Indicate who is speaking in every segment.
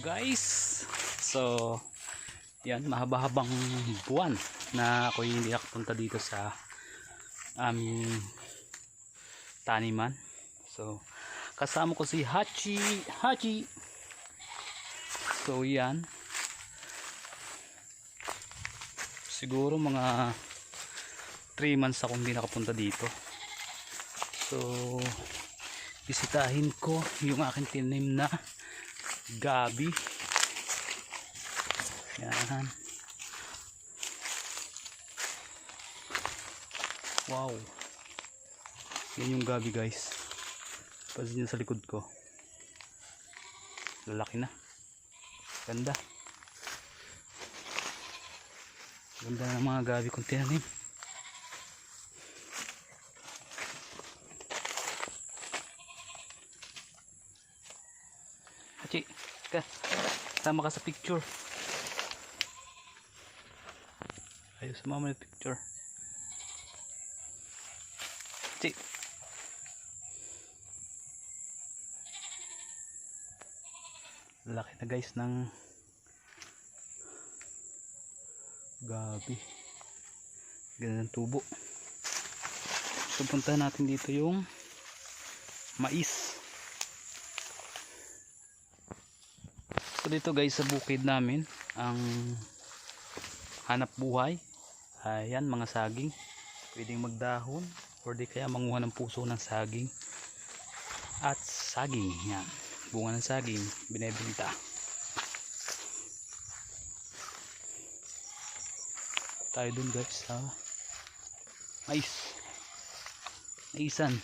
Speaker 1: guys. So yan, mahaba-habang buwan na ako hindi nakapunta dito sa aming taniman. So kasama ko si Hachi. So yan, siguro mga 3 months akong hindi nakapunta dito. So bisitahin ko yung aking tinanim na gabi. Yan. Wow. Yan yung gabi guys. Pansin nyo sa likod ko. Lalaki na. Ganda. Ganda ng mga gabi kong tinanim. Hachi, sama ka sa picture. Ayaw sumama ng picture. Hachi. Laki na guys ng gabi. Ganda ng tubo. So puntahan natin dito yung mais. So dito guys sa bukid namin, ang hanap buhay, ayan, mga saging. Pwedeng magdahon or di kaya manguha ng puso ng saging. At saging, yan, bunga ng saging binebenta. Tayo dun guys sa maisan.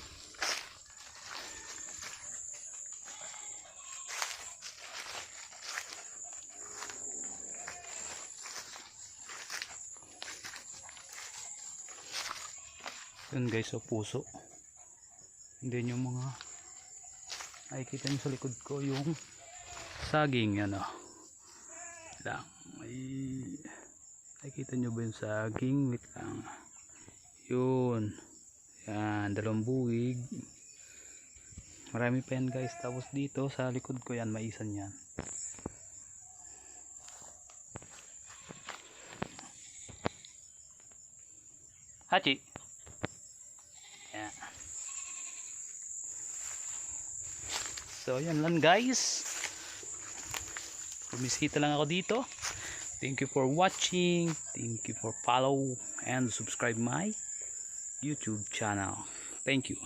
Speaker 1: Yun guys, so puso. Hindi nyo mga nakikita nyo sa likod ko yung saging. Yan o lang, nakikita nyo ba yung saging? Wait lang, yun, yan, 2 buwig, marami pa yan guys. Tapos dito sa likod ko yan, maisan yan. Hachi. So yan lang guys, bumisita lang ako dito. Thank you for watching, thank you for follow and subscribe my YouTube channel. Thank you.